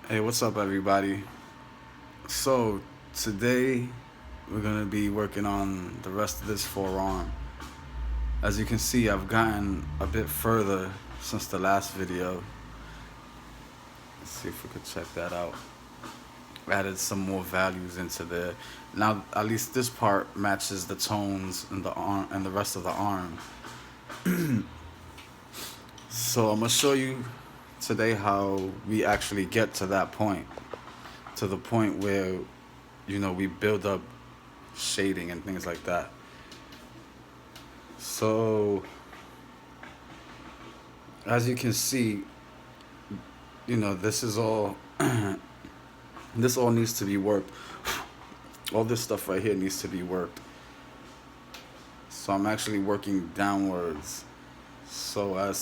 Hey, what's up, everybody? So, today we're gonna be working on the rest of this forearm. As you can see, I've gotten a bit further since the last video. Let's see if we could check that out. Added some more values into there. Now, at least this part matches the tones in the arm and the rest of the arm. So, I'm gonna show you today how we actually get to that point, to the point where we build up shading and things like that. So as you can see, this is all this all needs to be worked. All this stuff right here needs to be worked. So I'm actually working downwards, so I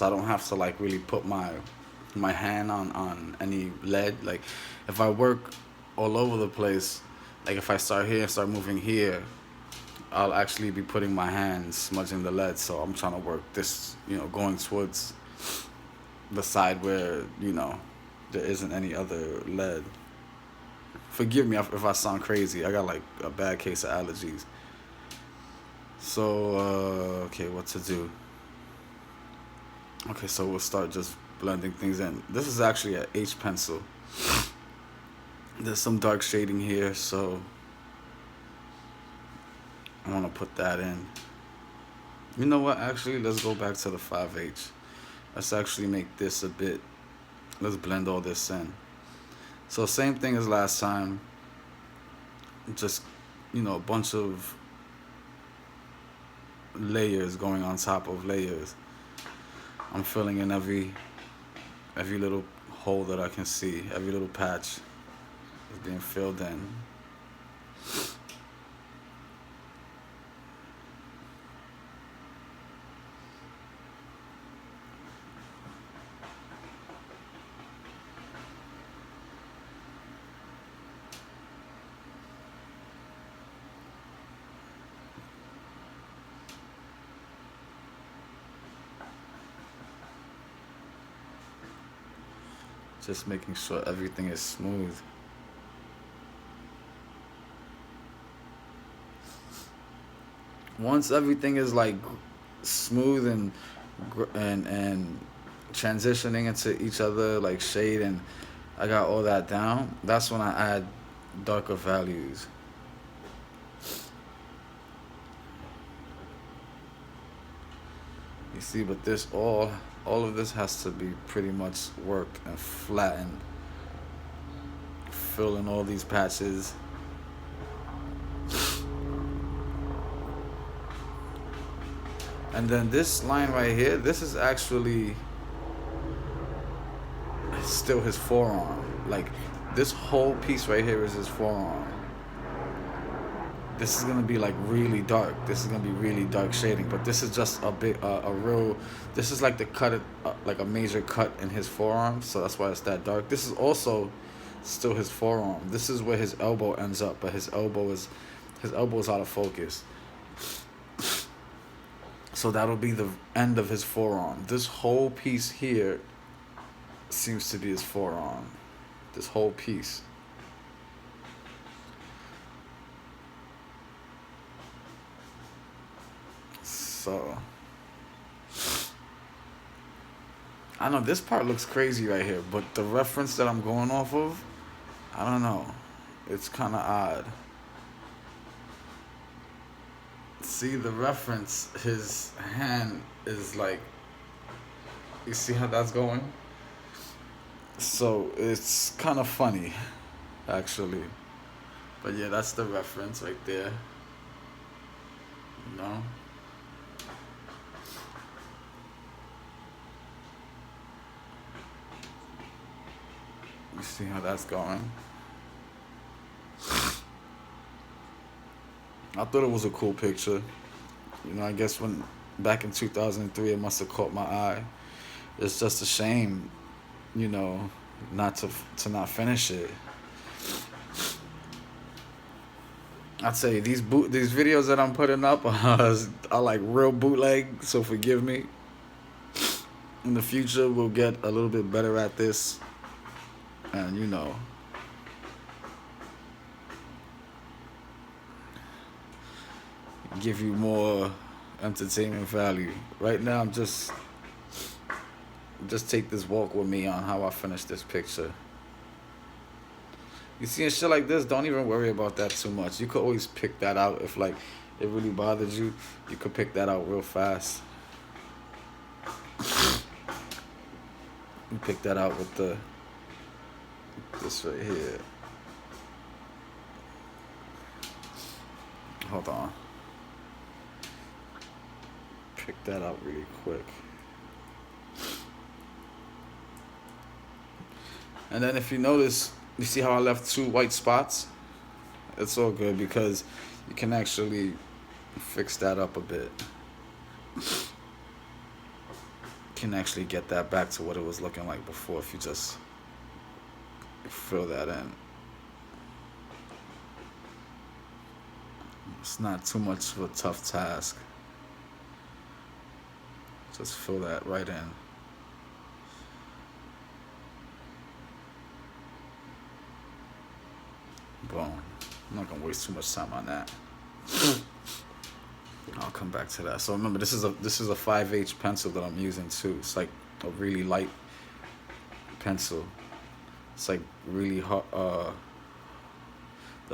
don't have to like really put my hand on any lead. Like if I work all over the place, like if I start here and start moving here, I'll actually be putting my hand smudging the lead. So I'm trying to work this, going towards the side where, there isn't any other lead. Forgive me if I sound crazy. I got like a bad case of allergies. So, okay, what to do? Okay, so we'll start just blending things in. This is actually a H pencil. There's some dark shading here, so I want to put that in. You know what? Actually, let's go back to the 5H. Let's actually make this a bit. Let's blend all this in. So same thing as last time. Just, a bunch of layers going on top of layers. I'm filling in every little hole that I can see. Every little patch is being filled in. Just making sure everything is smooth. Once everything is like smooth and transitioning into each other like shade, and I got all that down, that's when I add darker values. You see, but this all of this has to be pretty much worked and flattened. Fill in all these patches. And then this line right here, this is actually still his forearm. Like this whole piece right here is his forearm. This is gonna be like really dark. This is gonna be really dark shading. But this is just a bit a real. This is like the cut, like a major cut in his forearm. So that's why it's that dark. This is also still his forearm. This is where his elbow ends up, but his elbow is out of focus. So that'll be the end of his forearm. This whole piece here seems to be his forearm. This whole piece. So I know this part looks crazy right here, but the reference that I'm going off of, I don't know. It's kind of odd. See the reference, his hand is like, you see how that's going? So it's kind of funny, actually. But yeah, that's the reference right there. You know? You see how that's going? I thought it was a cool picture. I guess when back in 2003, it must have caught my eye. It's just a shame, not to not finish it. I'd say these videos that I'm putting up are like real bootleg, so forgive me. In the future, we'll get a little bit better at this. and give you more entertainment value. Right now, I'm just take this walk with me on how I finish this picture. You see, and shit like this, don't even worry about that too much. You could always pick that out if like it really bothers you. You could pick that out real fast. You pick that out with this right here. Hold on. Pick that out really quick. And then if you notice, you see how I left 2 white spots? It's all good because you can actually fix that up a bit. You can actually get that back to what it was looking like before if you just fill that in. It's not too much of a tough task. Just fill that right in. Boom. I'm not gonna waste too much time on that. I'll come back to that. So remember, this is a 5H pencil that I'm using too. It's like a really light pencil. It's like really hot. The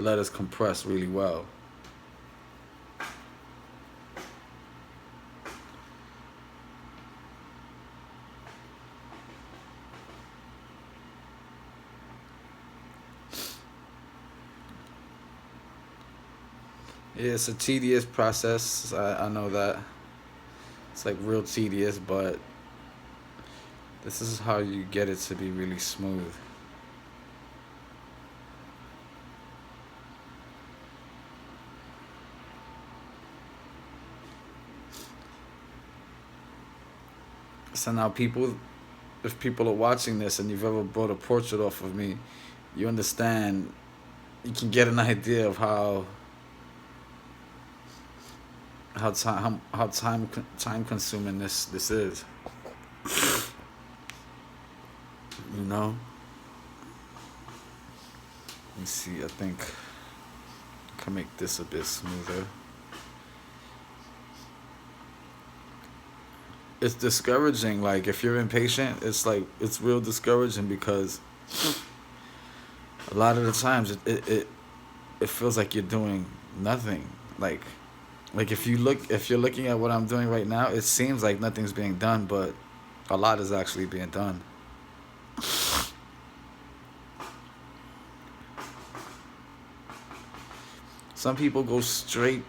letters compress really well. Yeah, it's a tedious process. I know that. It's like real tedious, but this is how you get it to be really smooth. So now if people are watching this and you've ever bought a portrait off of me, you understand, you can get an idea of how time consuming this is. You know? Let me see, I think I can make this a bit smoother. It's discouraging, like if you're impatient, it's real discouraging because a lot of the times it feels like you're doing nothing. Like if you're looking at what I'm doing right now, it seems like nothing's being done, but a lot is actually being done. Some people go straight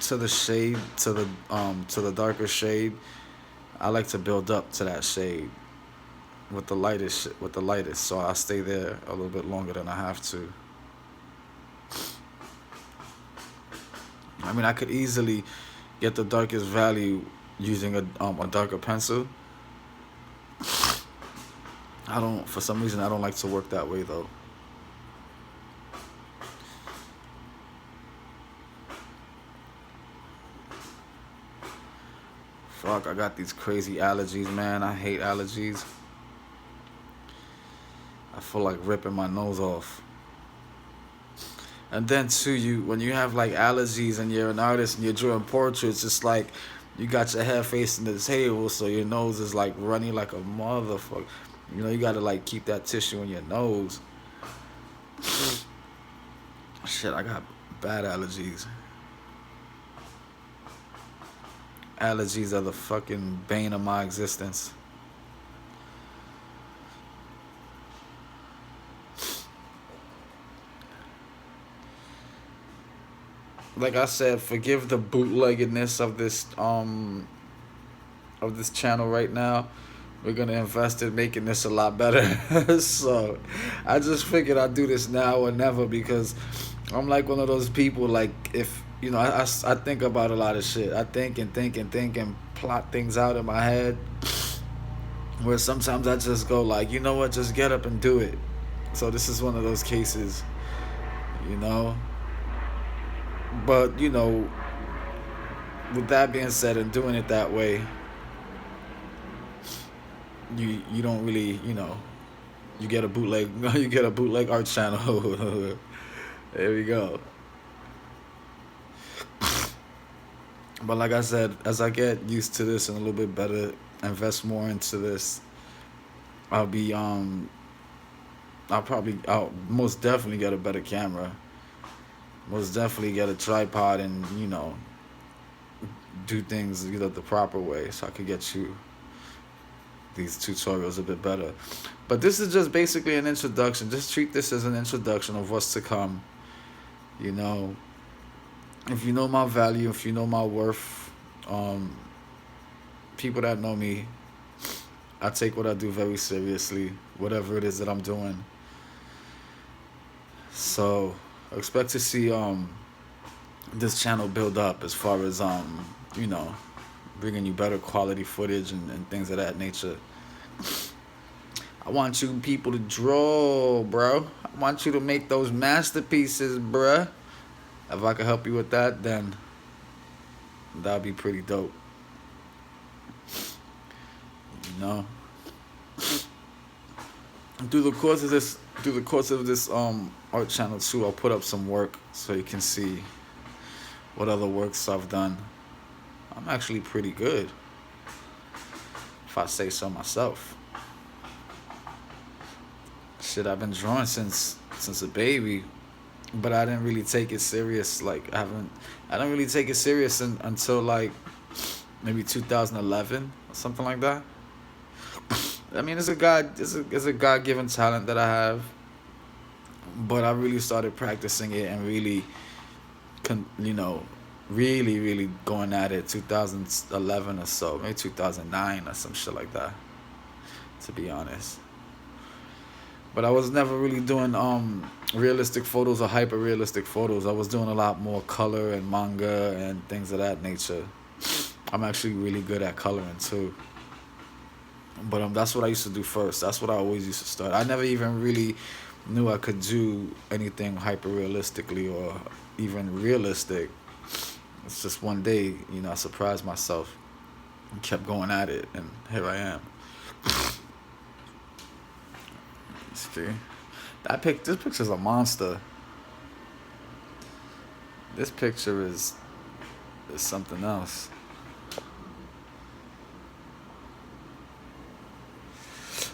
to the shade, to the darker shade. I like to build up to that shade with the lightest, so I stay there a little bit longer than I have to. I mean, I could easily get the darkest value using a darker pencil. For some reason, I don't like to work that way though. Fuck, I got these crazy allergies, man. I hate allergies. I feel like ripping my nose off. And then too, when you have like allergies and you're an artist and you're drawing portraits, it's like you got your head facing the table, so your nose is like running like a motherfucker. You know, you gotta like keep that tissue in your nose. Shit, I got bad allergies. Allergies are the fucking bane of my existence. Like I said, forgive the bootleggedness of this channel right now. We're gonna invest in making this a lot better. So I just figured I'd do this now or never because I'm like one of those people, like if I think about a lot of shit. I think and plot things out in my head, where sometimes I just go like, you know what, just get up and do it. So this is one of those cases, But, with that being said and doing it that way, you don't really, You get a bootleg. You get a bootleg art channel. There we go. But like I said, as I get used to this and a little bit better, invest more into this, I'll be I'll most definitely get a better camera. Most definitely get a tripod and do things the proper way so I could get you these tutorials a bit better. But this is just basically an introduction. Just treat this as an introduction of what's to come. You know, if you know my value, if you know my worth, people that know me, I take what I do very seriously, whatever it is that I'm doing. So expect to see this channel build up as far as you know bringing you better quality footage and things of that nature. I want you people to draw, bro. I want you to make those masterpieces, bruh. If I could help you with that, then that'd be pretty dope. You know. Through the course of this art channel too, I'll put up some work so you can see what other works I've done. I'm actually pretty good, if I say so myself. Shit, I've been drawing since a baby, but I didn't really take it serious. Like I didn't really take it serious until like maybe 2011 or something like that. I mean, it's a God-given talent that I have, but I really started practicing it and really, really going at it 2011 or so, maybe 2009 or some shit like that, to be honest. But I was never really doing realistic photos or hyper realistic photos. I was doing a lot more color and manga and things of that nature. I'm actually really good at coloring too. But that's what I used to do first. That's what I always used to start. I never even really knew I could do anything hyper realistically or even realistic. It's just one day, I surprised myself and kept going at it, and here I am. See, this picture's a monster. This picture is something else.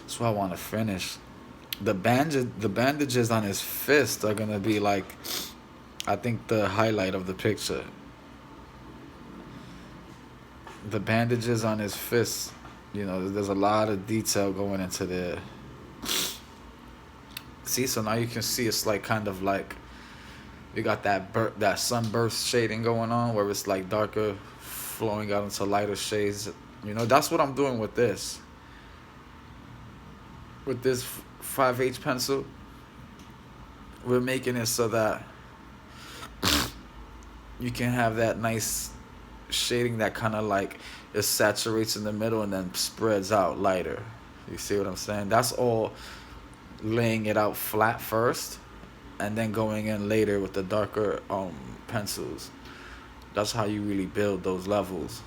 That's what I want to finish. The bandages on his fist are gonna be like, I think, the highlight of the picture. The bandages on his fist, there's a lot of detail going into there. See, so now you can see it's like kind of like you got that sunburst shading going on where it's like darker flowing out into lighter shades. That's what I'm doing with this. With this 5H pencil, we're making it so that you can have that nice shading that kind of like it saturates in the middle and then spreads out lighter. You see what I'm saying? That's all laying it out flat first and then going in later with the darker pencils. That's how you really build those levels.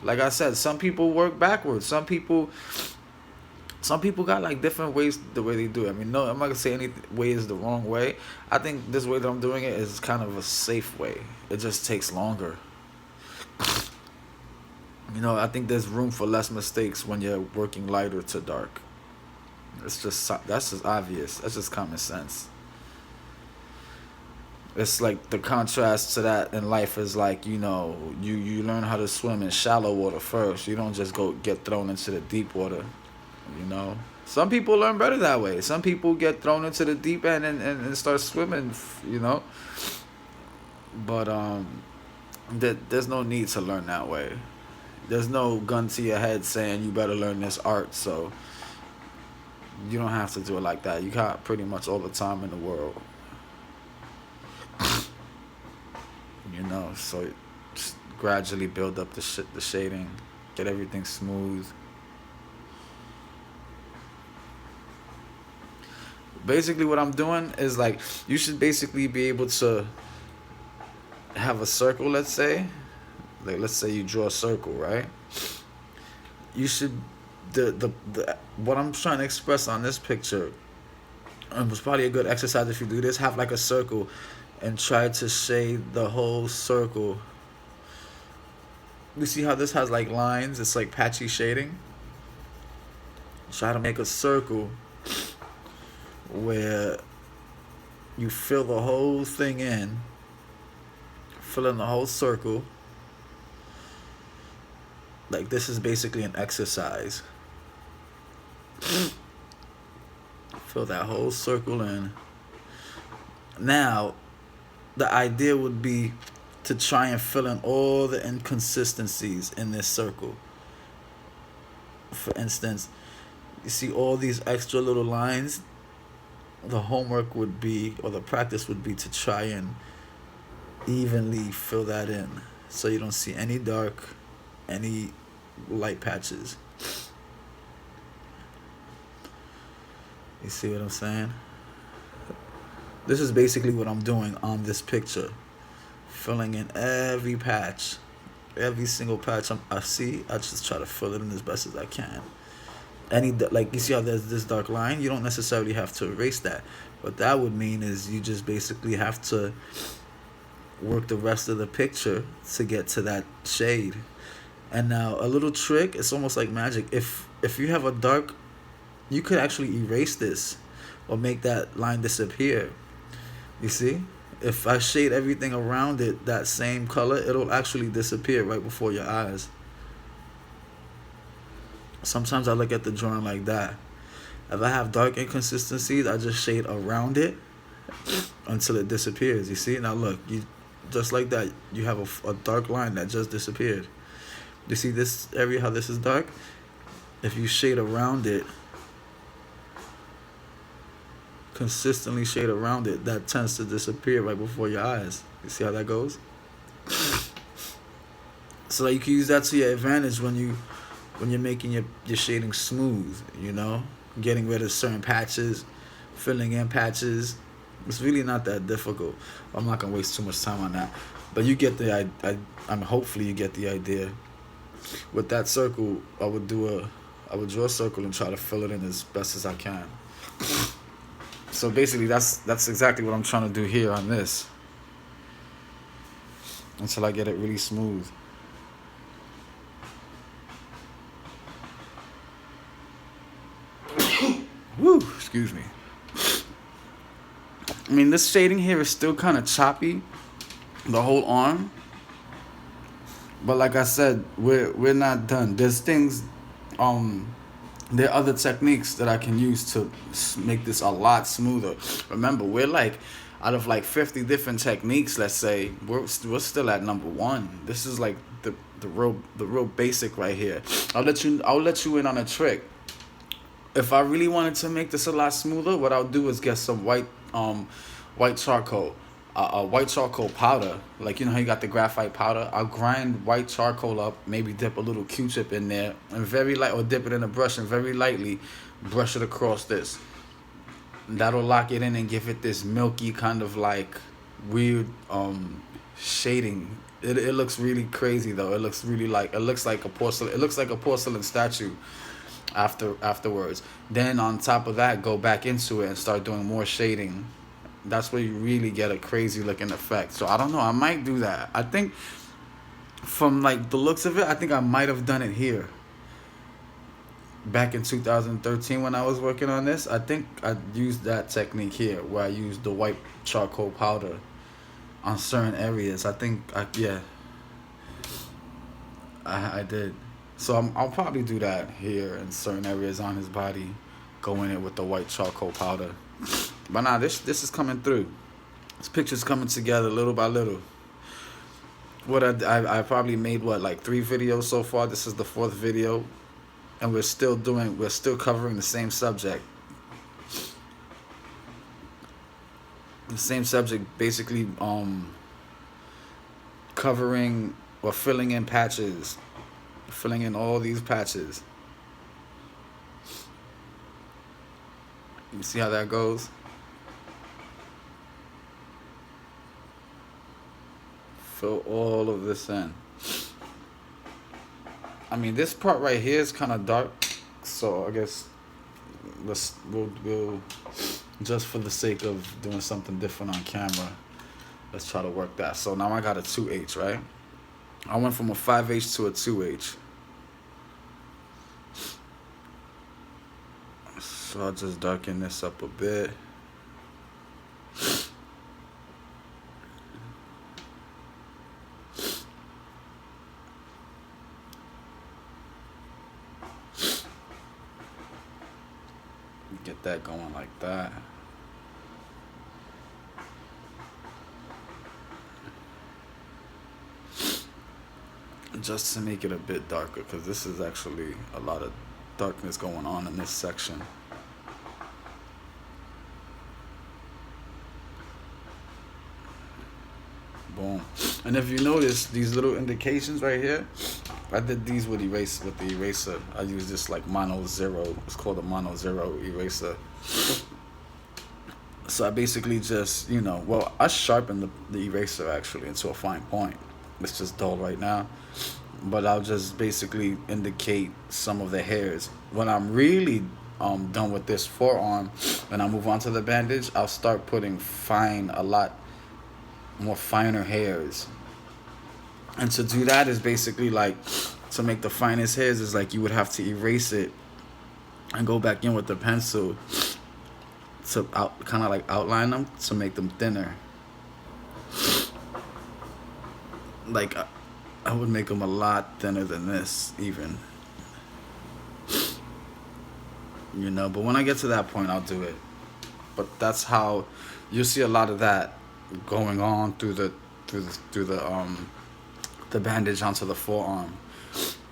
Like I said, some people work backwards. Some people got like different ways the way they do it. I mean, no, I'm not gonna say any way is the wrong way. I think this way that I'm doing it is kind of a safe way. It just takes longer. I think there's room for less mistakes when you're working lighter to dark. That's just obvious. That's just common sense. It's like the contrast to that in life is like, you learn how to swim in shallow water first. You don't just go get thrown into the deep water. Some people learn better that way. Some people get thrown into the deep end and start swimming, But there's no need to learn that way. There's no gun to your head saying you better learn this art, so you don't have to do it like that. You got pretty much all the time in the world. So just gradually build up the shading, get everything smooth. Basically what I'm doing is like, you should basically be able to have a circle, let's say. Like, let's say you draw a circle, right? You should the what I'm trying to express on this picture, it's probably a good exercise if you do this. Have like a circle, and try to shade the whole circle. You see how this has like lines? It's like patchy shading. Try to make a circle where you fill the whole thing in, fill in the whole circle. Like this is basically an exercise. Fill that whole circle in. Now, the idea would be to try and fill in all the inconsistencies in this circle. For instance, you see all these extra little lines? The homework would be, or the practice would be, to try and evenly fill that in so you don't see any dark, any light patches. You see what I'm saying? This is basically what I'm doing on this picture. Filling in every patch. Every single patch I see, I just try to fill it in as best as I can. Like you see how there's this dark line? You don't necessarily have to erase that. What that would mean is you just basically have to work the rest of the picture to get to that shade. And now a little trick, it's almost like magic. If you have a dark, you could actually erase this or make that line disappear. You see? If I shade everything around it that same color, it'll actually disappear right before your eyes. Sometimes I look at the drawing like that. If I have dark inconsistencies, I just shade around it until it disappears. You see? Now look, you just like that, you have a dark line that just disappeared. You see this area, how this is dark? If you shade around it, consistently shade around it, that tends to disappear right before your eyes. You see how that goes? So you can use that to your advantage when you're making your shading smooth, you know? Getting rid of certain patches, filling in patches. It's really not that difficult. I'm not gonna waste too much time on that. But you get the hopefully you get the idea. With that circle, I would draw a circle and try to fill it in as best as I can. So basically that's exactly what I'm trying to do here on this. Until I get it really smooth. Woo, excuse me. I mean, this shading here is still kind of choppy, the whole arm. But like I said, we're not done. There's things, there are other techniques that I can use to make this a lot smoother. Remember, we're like, out of like 50 different techniques, let's say, we're still at number 1. This is like the real basic right here. I'll let you in on a trick. If I really wanted to make this a lot smoother, what I'll do is get some white charcoal, white charcoal powder. Like, you know how you got the graphite powder? I'll grind white charcoal up, maybe dip a little Q-tip in there, and very light, or dip it in a brush and very lightly brush it across this. That'll lock it in and give it this milky kind of like weird shading. It looks really crazy though. It looks like a porcelain statue. Afterwards, then on top of that, go back into it and start doing more shading. That's where you really get a crazy looking effect. So I don't know, I might do that. I think from like the looks of it, I think I might have done it here back in 2013 when I was working on this. I think I used that technique here where I used the white charcoal powder on certain areas. I did. So I'll probably do that here in certain areas on his body, go in it with the white charcoal powder. But nah, this is coming through. This picture's coming together little by little. What I probably made like 3 videos so far. This is the 4th video, and we're still covering the same subject. The same subject, basically covering or filling in patches. Filling in all these patches. You see how that goes? Fill all of this in. I mean, this part right here is kind of dark. So I guess we'll just for the sake of doing something different on camera, let's try to work that. So now I got a 2H, right? I went from a 5H to a 2H. So I'll just darken this up a bit. Get that going like that. Just to make it a bit darker, because this is actually a lot of darkness going on in this section. Boom. And if you notice these little indications right here, I did these with the eraser. I use this like mono zero. It's called a mono zero eraser. So I basically just, I sharpened the eraser actually into a fine point. It's just dull right now. But I'll just basically indicate some of the hairs. When I'm really done with this forearm and I move on to the bandage, I'll start putting a lot more finer hairs. And to do that is basically like, to make the finest hairs is like you would have to erase it and go back in with the pencil to kind of like outline them to make them thinner. Like I would make them a lot thinner than this even. But when I get to that point, I'll do it. But that's how you'll see a lot of that going on through the bandage onto the forearm.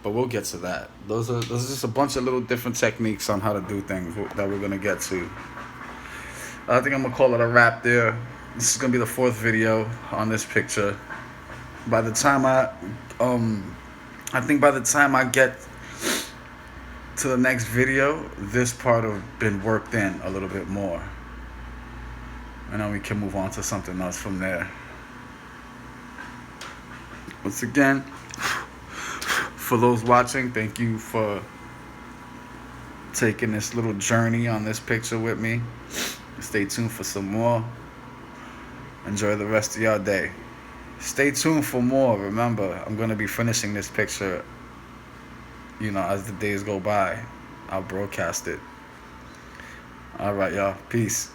But we'll get to that. Those are just a bunch of little different techniques on how to do things that we're gonna get to. I think I'm gonna call it a wrap there. This is gonna be the 4th video on this picture. By the time I get to the next video, this part have been worked in a little bit more. And then we can move on to something else from there. Once again, for those watching, thank you for taking this little journey on this picture with me. Stay tuned for some more. Enjoy the rest of your day. Stay tuned for more. Remember, I'm going to be finishing this picture, as the days go by. I'll broadcast it. All right, y'all. Peace.